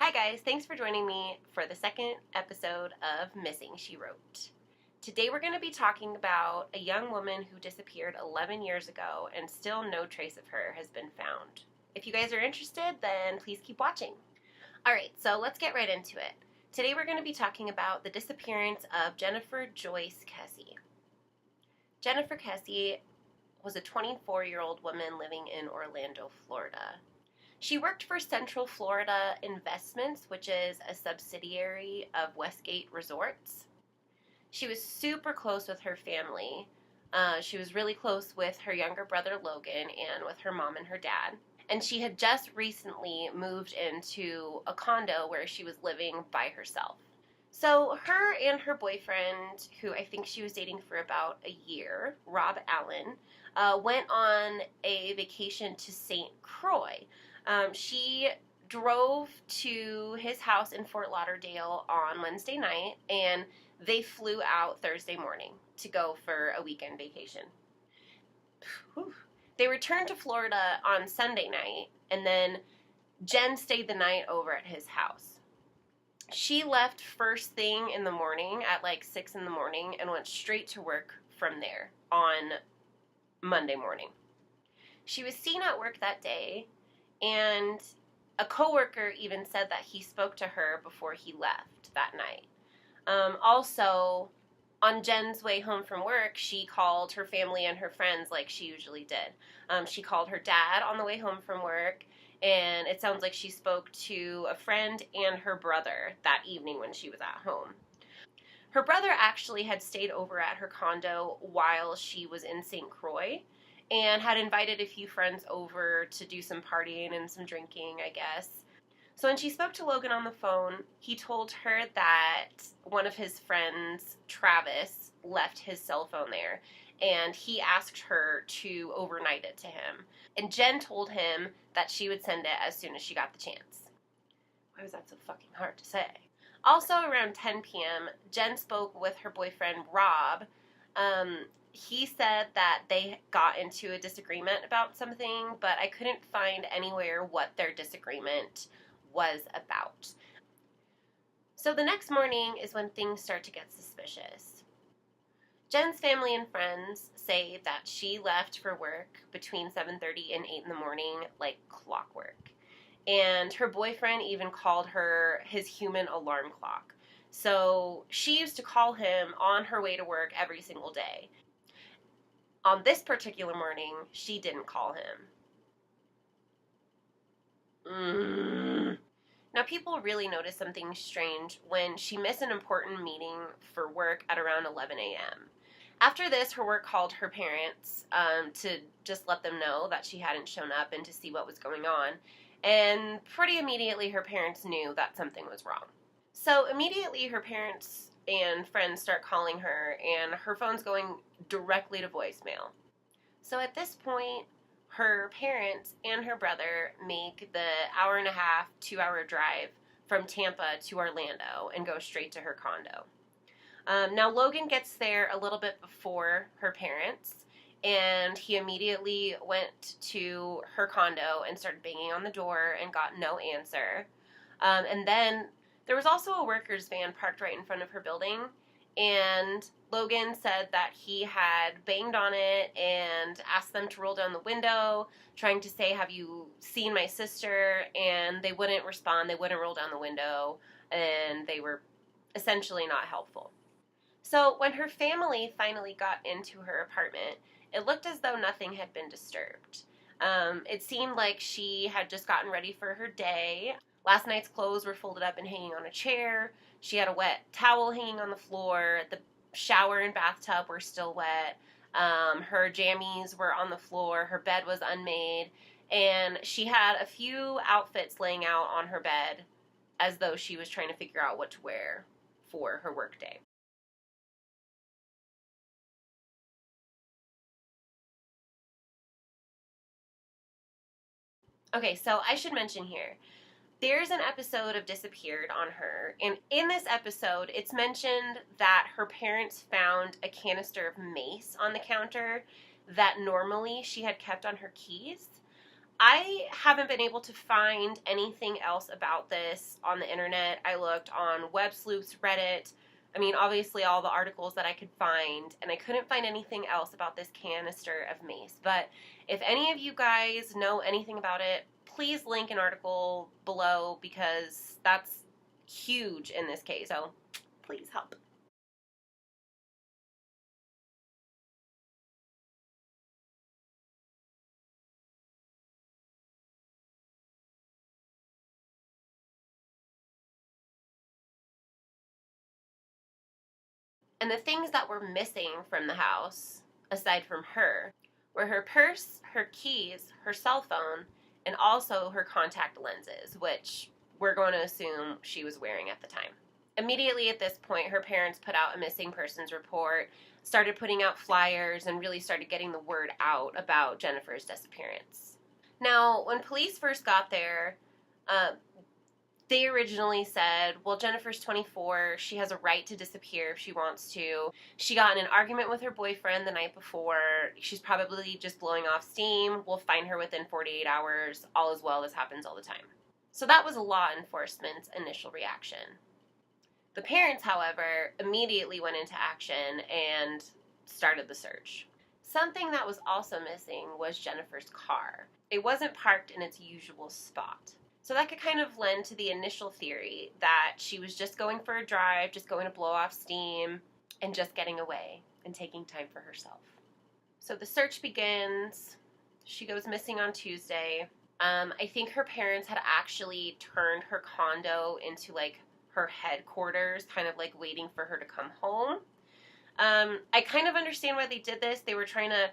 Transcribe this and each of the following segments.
Hi guys, thanks for joining me for the second episode of Missing, She Wrote. Today we're going to be talking about a young woman who disappeared 11 years ago and still no trace of her has been found. If you guys are interested, then please keep watching. Alright, so let's get right into it. Today we're going to be talking about the disappearance of Jennifer Joyce Kesse. Jennifer Kesse was a 24-year-old woman living in Orlando, Florida. She worked for Central Florida Investments, which is a subsidiary of Westgate Resorts. She was super close with her family. She was really close with her younger brother Logan and with her mom and her dad. And she had just recently moved into a condo where she was living by herself. So her and her boyfriend, who I think she was dating for about a year, Rob Allen, went on a vacation to St. Croix. She drove to his house in Fort Lauderdale on Wednesday night, and they flew out Thursday morning to go for a weekend vacation. Whew. They returned to Florida on Sunday night, and then Jen stayed the night over at his house. She left first thing in the morning at like 6 in the morning and went straight to work from there on Monday morning. She was seen at work that day, and a coworker even said that he spoke to her before he left that night. Also, on Jen's way home from work, she called her family and her friends like she usually did. She called her dad on the way home from work, and it sounds like she spoke to a friend and her brother that evening when she was at home. Her brother actually had stayed over at her condo while she was in St. Croix, and had invited a few friends over to do some partying and some drinking, I guess. So when she spoke to Logan on the phone, he told her that one of his friends, Travis, left his cell phone there, and he asked her to overnight it to him. And Jen told him that she would send it as soon as she got the chance. Why was that so fucking hard to say? Also around 10 p.m., Jen spoke with her boyfriend, Rob. He said that they got into a disagreement about something, but I couldn't find anywhere what their disagreement was about. So the next morning is when things start to get suspicious. Jen's family and friends say that she left for work between 7:30 and 8 in the morning like clockwork. And her boyfriend even called her his human alarm clock. So she used to call him on her way to work every single day. On this particular morning, she didn't call him. Now, people really noticed something strange when she missed an important meeting for work at around 11 a.m. After this, her work called her parents to just let them know that she hadn't shown up and to see what was going on. And pretty immediately, her parents knew that something was wrong. So immediately, her parents and friends start calling her, and her phone's going directly to voicemail. So at this point, her parents and her brother make the hour-and-a-half, 2-hour drive from Tampa to Orlando and go straight to her condo. Now, Logan gets there a little bit before her parents, and he immediately went to her condo and started banging on the door and got no answer. And then there was also a worker's van parked right in front of her building, and Logan said that he had banged on it and asked them to roll down the window, trying to say, "Have you seen my sister?" And they wouldn't respond, they wouldn't roll down the window, and they were essentially not helpful. So when her family finally got into her apartment, it looked as though nothing had been disturbed. It seemed like she had just gotten ready for her day. Last night's clothes were folded up and hanging on a chair. She had a wet towel hanging on the floor. The shower and bathtub were still wet. Her jammies were on the floor. Her bed was unmade. And she had a few outfits laying out on her bed as though she was trying to figure out what to wear for her work day. Okay, so I should mention here, there's an episode of Disappeared on her, and in this episode, it's mentioned that her parents found a canister of mace on the counter that normally she had kept on her keys. I haven't been able to find anything else about this on the internet. I looked on Web Sleuth's Reddit. I mean, obviously all the articles that I could find, and I couldn't find anything else about this canister of mace. But if any of you guys know anything about it, please link an article below, because that's huge in this case. So please help. And the things that were missing from the house, aside from her, were her purse, her keys, her cell phone, and also her contact lenses, which we're going to assume she was wearing at the time. Immediately at this point, her parents put out a missing persons report, started putting out flyers, and really started getting the word out about Jennifer's disappearance. Now, when police first got there, they originally said, well, Jennifer's 24. She has a right to disappear if she wants to. She got in an argument with her boyfriend the night before. She's probably just blowing off steam. We'll find her within 48 hours. All is well. This happens all the time. So that was law enforcement's initial reaction. The parents, however, immediately went into action and started the search. Something that was also missing was Jennifer's car. It wasn't parked in its usual spot. So that could kind of lend to the initial theory that she was just going for a drive, just going to blow off steam, and just getting away and taking time for herself. So the search begins. She goes missing on Tuesday. I think her parents had actually turned her condo into like her headquarters, kind of like waiting for her to come home. I kind of understand why they did this. They were trying to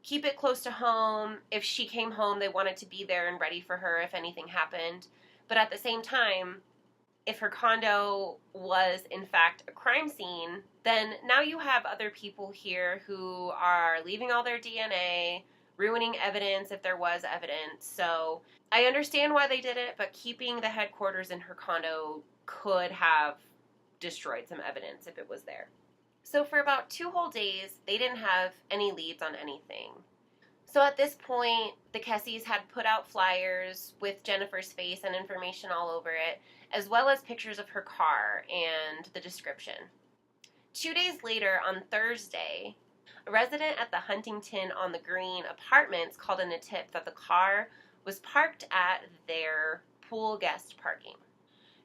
keep it close to home. If she came home, they wanted to be there and ready for her if anything happened. But at the same time, if her condo was in fact a crime scene, then now you have other people here who are leaving all their DNA, ruining evidence if there was evidence. So I understand why they did it, but keeping the headquarters in her condo could have destroyed some evidence if it was there. So for about 2 whole days, they didn't have any leads on anything. So at this point, the Kesses had put out flyers with Jennifer's face and information all over it, as well as pictures of her car and the description. 2 days later, on Thursday, a resident at the Huntington on the Green apartments called in a tip that the car was parked at their pool guest parking.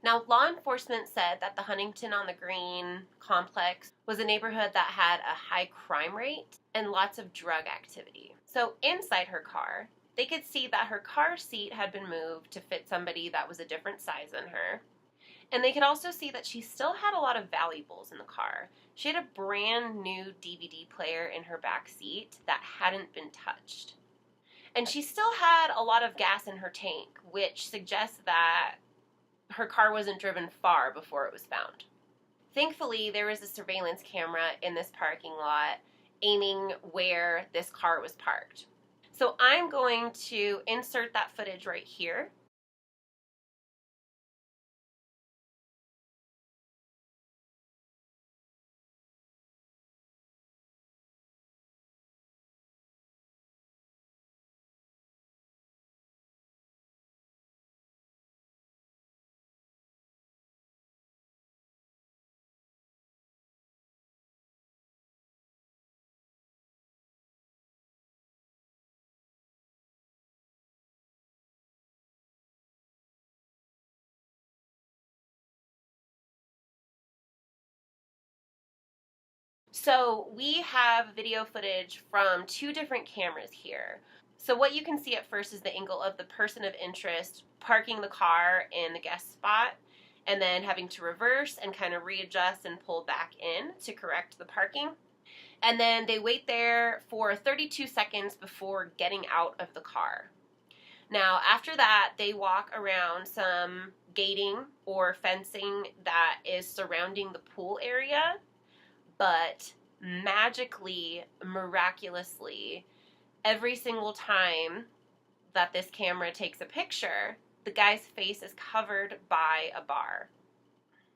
Now, law enforcement said that the Huntington on the Green complex was a neighborhood that had a high crime rate and lots of drug activity. So inside her car, they could see that her car seat had been moved to fit somebody that was a different size than her. And they could also see that she still had a lot of valuables in the car. She had a brand new DVD player in her back seat that hadn't been touched. And she still had a lot of gas in her tank, which suggests that her car wasn't driven far before it was found. Thankfully, there was a surveillance camera in this parking lot aiming where this car was parked. So I'm going to insert that footage right here. So we have video footage from 2 different cameras here. So what you can see at first is the angle of the person of interest parking the car in the guest spot and then having to reverse and kind of readjust and pull back in to correct the parking. And then they wait there for 32 seconds before getting out of the car. Now, after that, they walk around some gating or fencing that is surrounding the pool area. But magically, miraculously, every single time that this camera takes a picture, the guy's face is covered by a bar.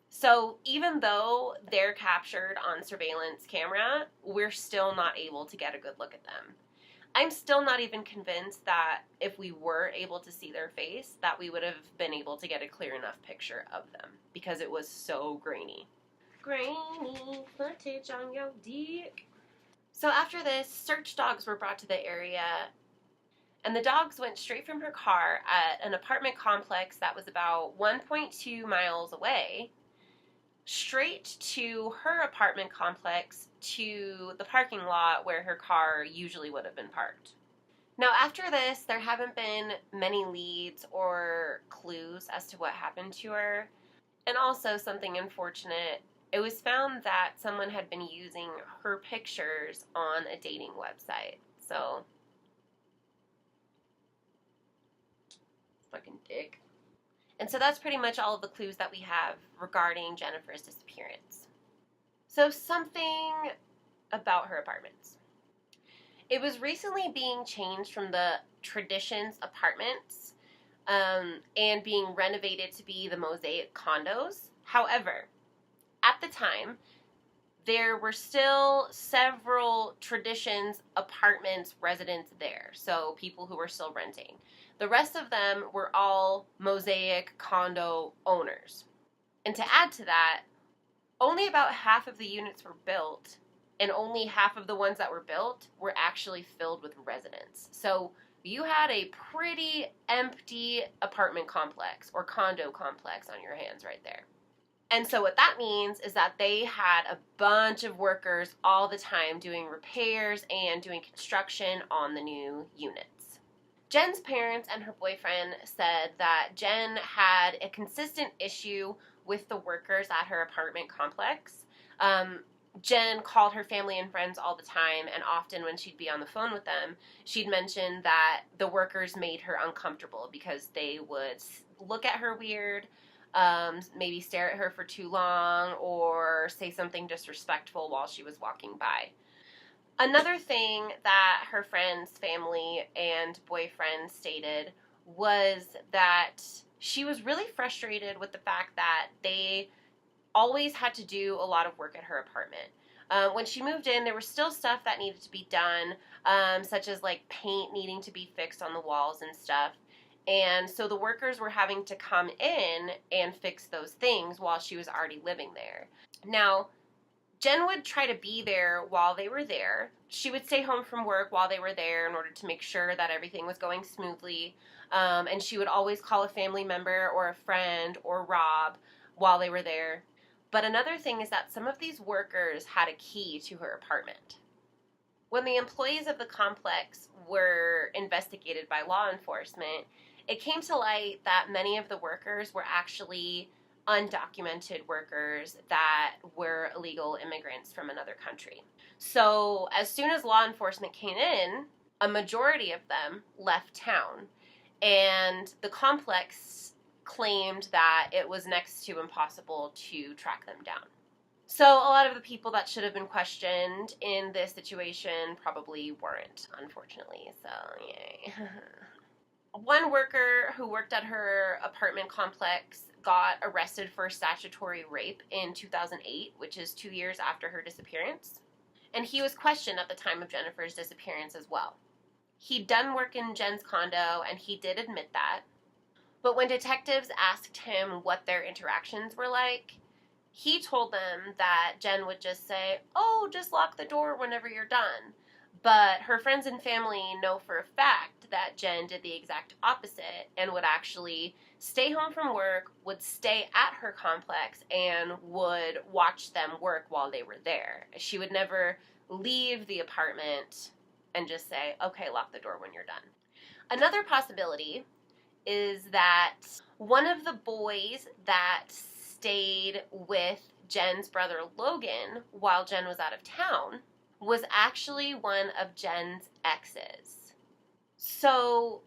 So even though they're captured on surveillance camera, we're still not able to get a good look at them. I'm still not even convinced that if we were able to see their face, that we would have been able to get a clear enough picture of them because it was so grainy. Grainy footage on your dick. So after this, search dogs were brought to the area, and the dogs went straight from her car at an apartment complex that was about 1.2 miles away, straight to her apartment complex to the parking lot where her car usually would have been parked. Now, after this, there haven't been many leads or clues as to what happened to her. And also, something unfortunate, it was found that someone had been using her pictures on a dating website. So, fucking dick. And so that's pretty much all of the clues that we have regarding Jennifer's disappearance. So, something about her apartments. It was recently being changed from the Traditions apartments and being renovated to be the Mosaic condos. However, at the time, there were still several Traditions apartments residents there, so people who were still renting. The rest of them were all Mosaic condo owners. And to add to that, only about half of the units were built, and only half of the ones that were built were actually filled with residents. So you had a pretty empty apartment complex or condo complex on your hands right there. And so what that means is that they had a bunch of workers all the time doing repairs and doing construction on the new units. Jen's parents and her boyfriend said that Jen had a consistent issue with the workers at her apartment complex. Jen called her family and friends all the time, and often when she'd be on the phone with them, she'd mention that the workers made her uncomfortable because they would look at her weird, maybe stare at her for too long, or say something disrespectful while she was walking by. Another thing that her friends, family, and boyfriend stated was that she was really frustrated with the fact that they always had to do a lot of work at her apartment. When she moved in, there was still stuff that needed to be done, such as like paint needing to be fixed on the walls and stuff. And so the workers were having to come in and fix those things while she was already living there. Now, Jen would try to be there while they were there. She would stay home from work while they were there in order to make sure that everything was going smoothly. And she would always call a family member or a friend or Rob while they were there. But another thing is that some of these workers had a key to her apartment. When the employees of the complex were investigated by law enforcement, it came to light that many of the workers were actually undocumented workers that were illegal immigrants from another country. So as soon as law enforcement came in, a majority of them left town, and the complex claimed that it was next to impossible to track them down. So a lot of the people that should have been questioned in this situation probably weren't, unfortunately, so yay. One worker who worked at her apartment complex got arrested for statutory rape in 2008, which is 2 years after her disappearance. And he was questioned at the time of Jennifer's disappearance as well. He'd done work in Jen's condo, and he did admit that. But when detectives asked him what their interactions were like, he told them that Jen would just say, "Oh, just lock the door whenever you're done." But her friends and family know for a fact that Jen did the exact opposite and would actually stay home from work, would stay at her complex, and would watch them work while they were there. She would never leave the apartment and just say, "Okay, lock the door when you're done." Another possibility is that one of the boys that stayed with Jen's brother Logan while Jen was out of town was actually one of Jen's exes. So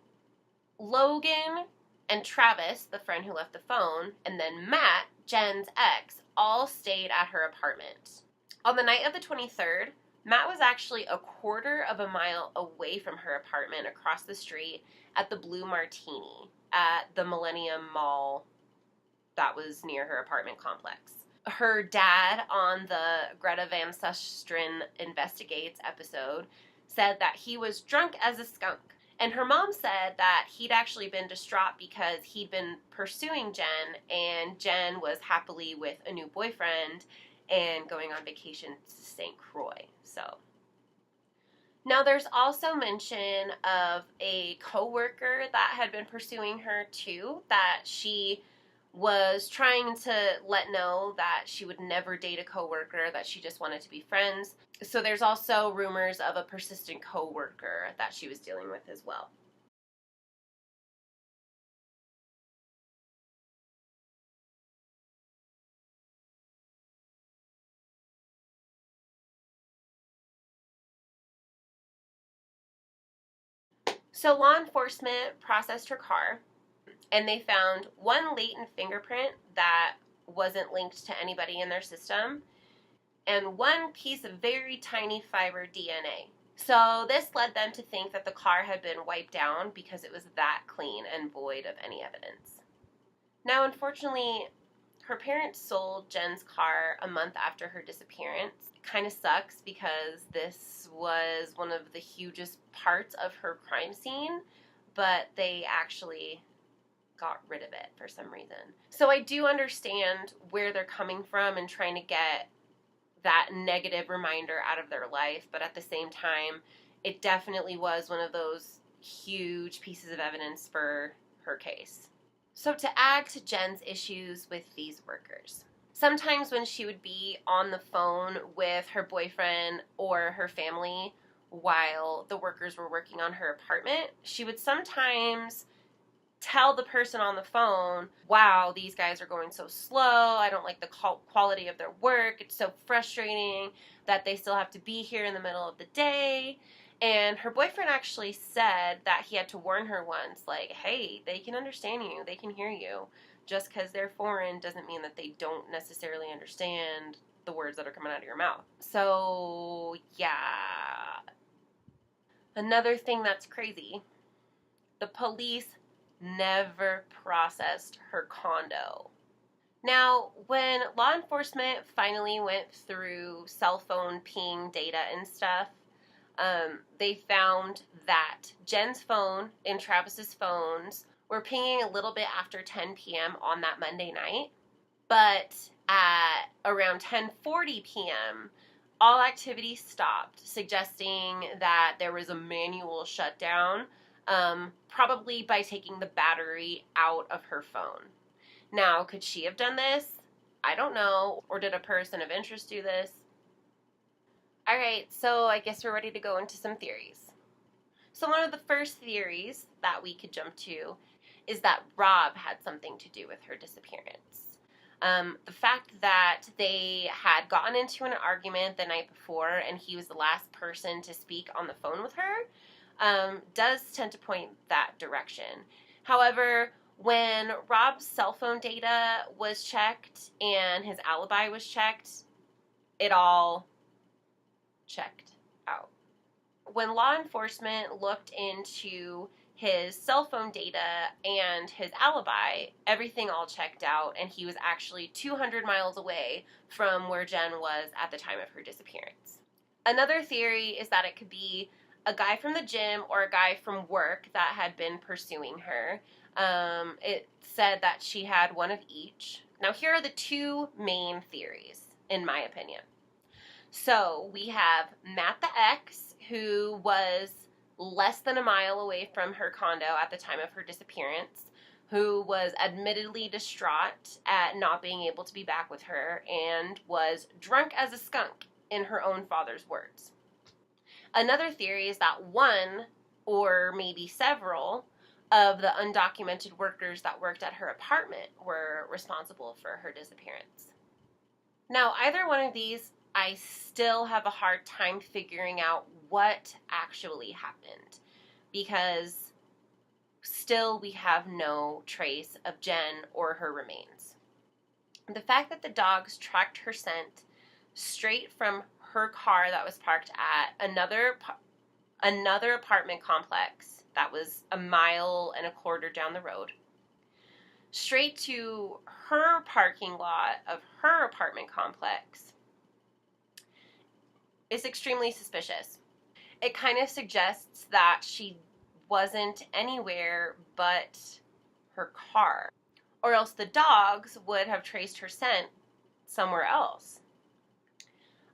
Logan and Travis, the friend who left the phone, and then Matt, Jen's ex, all stayed at her apartment. On the night of the 23rd, Matt was actually a quarter of a mile away from her apartment across the street at the Blue Martini at the Millennium Mall that was near her apartment complex. Her dad on the Greta Van Susteren Investigates episode said that he was drunk as a skunk. And her mom said that he'd actually been distraught because he'd been pursuing Jen, and Jen was happily with a new boyfriend and going on vacation to St. Croix. So now there's also mention of a coworker that had been pursuing her too, that she was trying to let know that she would never date a coworker, that she just wanted to be friends. So there's also rumors of a persistent coworker that she was dealing with as well. So law enforcement processed her car, and they found one latent fingerprint that wasn't linked to anybody in their system, and one piece of very tiny fiber DNA. So this led them to think that the car had been wiped down because it was that clean and void of any evidence. Now, unfortunately, her parents sold Jen's car a month after her disappearance. It kind of sucks because this was one of the hugest parts of her crime scene, but they actually got rid of it for some reason. So I do understand where they're coming from and trying to get that negative reminder out of their life, but at the same time, it definitely was one of those huge pieces of evidence for her case. So to add to Jen's issues with these workers, sometimes when she would be on the phone with her boyfriend or her family while the workers were working on her apartment, she would sometimes tell the person on the phone, wow, these guys are going so slow. I don't like the quality of their work. It's so frustrating that they still have to be here in the middle of the day. And her boyfriend actually said that he had to warn her once, like, hey, they can understand you. They can hear you. Just because they're foreign doesn't mean that they don't necessarily understand the words that are coming out of your mouth. So, yeah. Another thing that's crazy, the police never processed her condo. Now, when law enforcement finally went through cell phone ping data and stuff, they found that Jen's phone and Travis's phones were pinging a little bit after 10 p.m. on that Monday night, but at around 10:40 p.m., all activity stopped, suggesting that there was a manual shutdown, probably by taking the battery out of her phone. Now, could she have done this? I don't know. Or did a person of interest do this? All right, so I guess we're ready to go into some theories. So one of the first theories that we could jump to is that Rob had something to do with her disappearance. The fact that they had gotten into an argument the night before and he was the last person to speak on the phone with her does tend to point that direction. However, when Rob's cell phone data was checked and his alibi was checked, it all checked out. When law enforcement looked into his cell phone data and his alibi, everything all checked out, and he was actually 200 miles away from where Jen was at the time of her disappearance. Another theory is that it could be a guy from the gym or a guy from work that had been pursuing her. It said that she had one of each. Now, here are the two main theories, in my opinion. So we have Matt the X, who was less than a mile away from her condo at the time of her disappearance, who was admittedly distraught at not being able to be back with her and was drunk as a skunk, in her own father's words. Another theory is that one, or maybe several, of the undocumented workers that worked at her apartment were responsible for her disappearance. Now, either one of these, I still have a hard time figuring out what actually happened, because still we have no trace of Jen or her remains. The fact that the dogs tracked her scent straight from her car that was parked at another apartment complex that was a mile and a quarter down the road, straight to her parking lot of her apartment complex, is extremely suspicious. It kind of suggests that she wasn't anywhere but her car, or else the dogs would have traced her scent somewhere else.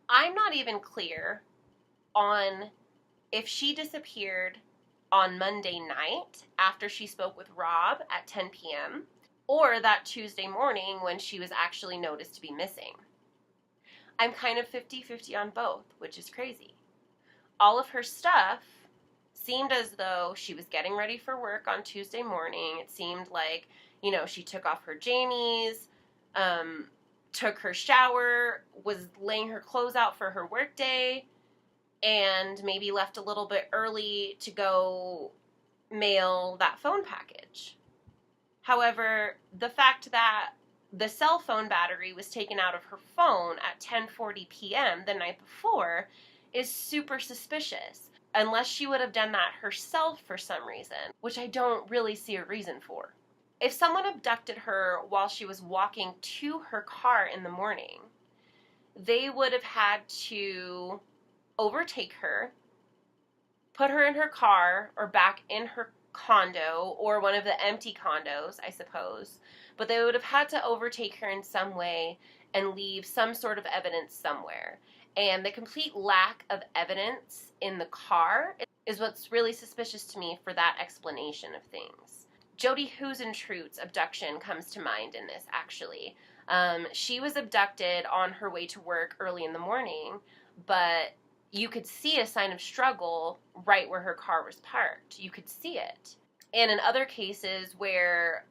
I'm not even clear on if she disappeared on Monday night after she spoke with Rob at 10 p.m. or that Tuesday morning when she was actually noticed to be missing. I'm kind of 50-50 on both, which is crazy. All of her stuff seemed as though she was getting ready for work on Tuesday morning. It seemed like, she took off her jammies, took her shower, was laying her clothes out for her work day, and maybe left a little bit early to go mail that phone package. However, the fact that the cell phone battery was taken out of her phone at 10:40 p.m. the night before is super suspicious, unless she would have done that herself for some reason, which I don't really see a reason for. If someone abducted her while she was walking to her car in the morning, they would have had to overtake her, put her in her car or back in her condo, or one of the empty condos, I suppose. But they would have had to overtake her in some way and leave some sort of evidence somewhere. And the complete lack of evidence in the car is what's really suspicious to me for that explanation of things. Jodi Huisentruit's abduction comes to mind in this, actually. She was abducted on her way to work early in the morning, but you could see a sign of struggle right where her car was parked. You could see it. And in other cases where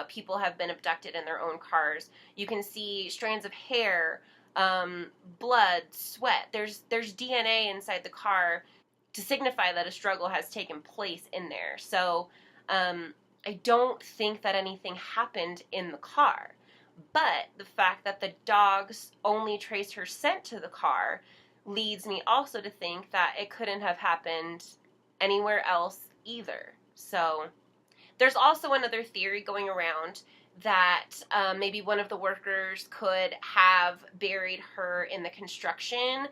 people have been abducted in their own cars, you can see strands of hair, blood, sweat. There's DNA inside the car to signify that a struggle has taken place in there. So I don't think that anything happened in the car. But the fact that the dogs only traced her scent to the car leads me also to think that it couldn't have happened anywhere else either. So there's also another theory going around that maybe one of the workers could have buried her in the construction,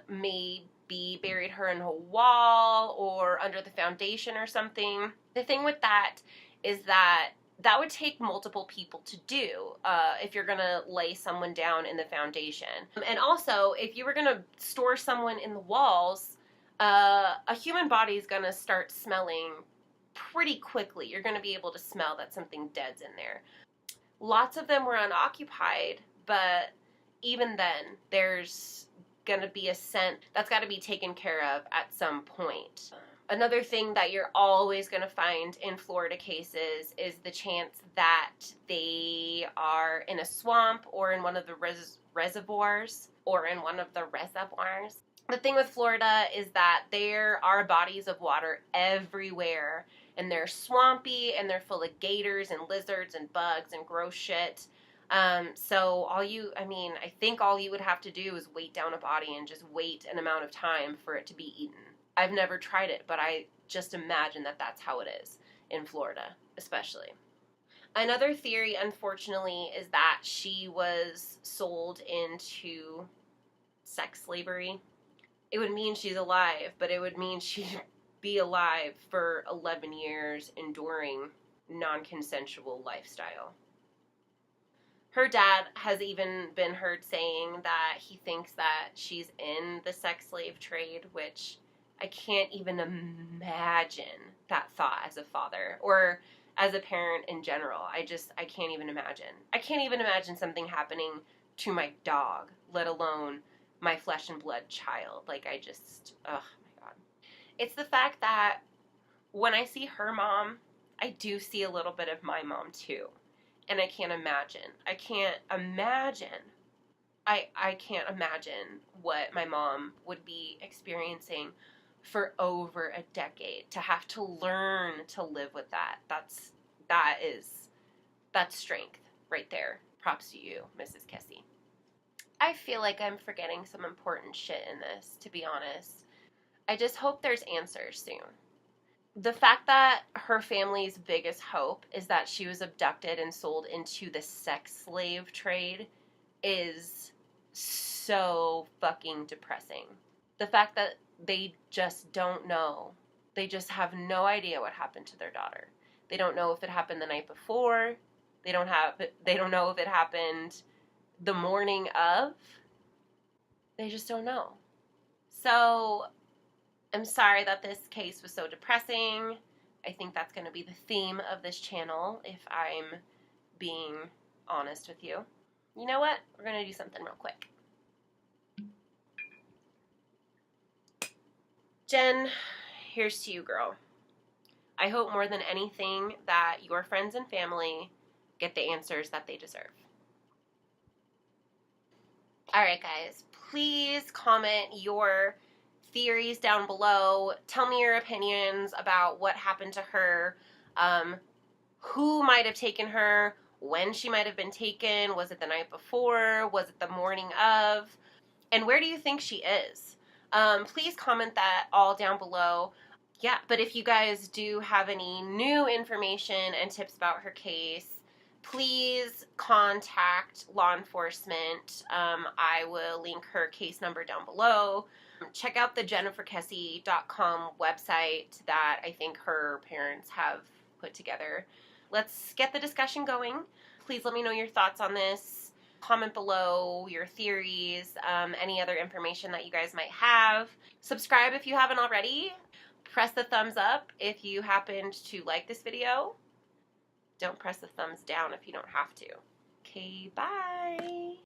maybe buried her in a wall or under the foundation or something. The thing with that is that would take multiple people to do if you're going to lay someone down in the foundation. And also, if you were going to store someone in the walls, a human body is going to start smelling pretty quickly. You're going to be able to smell that something dead's in there. Lots of them were unoccupied, but even then, there's going to be a scent that's got to be taken care of at some point. Another thing that you're always going to find in Florida cases is the chance that they are in a swamp or in one of the reservoirs or in one of the reservoirs. The thing with Florida is that there are bodies of water everywhere, and they're swampy and they're full of gators and lizards and bugs and gross shit. So I think all you would have to do is weight down a body and just wait an amount of time for it to be eaten. I've never tried it, but I just imagine that that's how it is in Florida, especially. Another theory, unfortunately, is that she was sold into sex slavery. It would mean she's alive, but it would mean she'd be alive for 11 years enduring non-consensual lifestyle. Her dad has even been heard saying that he thinks that she's in the sex slave trade, which I can't even imagine that thought as a father or as a parent in general. I can't even imagine. I can't even imagine something happening to my dog, let alone my flesh and blood child. Oh my God. It's the fact that when I see her mom, I do see a little bit of my mom too. And I can't imagine. I can't imagine what my mom would be experiencing for over a decade, to have to learn to live with that. That's strength right there. Props to you, Mrs. Kesse. I feel like I'm forgetting some important shit in this, to be honest. I just hope there's answers soon. The fact that her family's biggest hope is that she was abducted and sold into the sex slave trade is so fucking depressing. The fact that they just don't know. They just have no idea what happened to their daughter. They don't know if it happened the night before. They don't know if it happened the morning of. They just don't know. So I'm sorry that this case was so depressing. I think that's going to be the theme of this channel, if I'm being honest with you. You know what? We're going to do something real quick. Jen, here's to you, girl. I hope more than anything that your friends and family get the answers that they deserve. All right, guys, please comment your theories down below. Tell me your opinions about what happened to her, who might have taken her, when she might have been taken. Was it the night before? Was it the morning of? And where do you think she is? Please comment that all down below. Yeah, but if you guys do have any new information and tips about her case, please contact law enforcement. I will link her case number down below. Check out the jenniferkesse.com website that I think her parents have put together. Let's get the discussion going. Please let me know your thoughts on this. Comment below your theories, any other information that you guys might have. Subscribe if you haven't already. Press the thumbs up if you happened to like this video. Don't press the thumbs down if you don't have to. Okay, bye.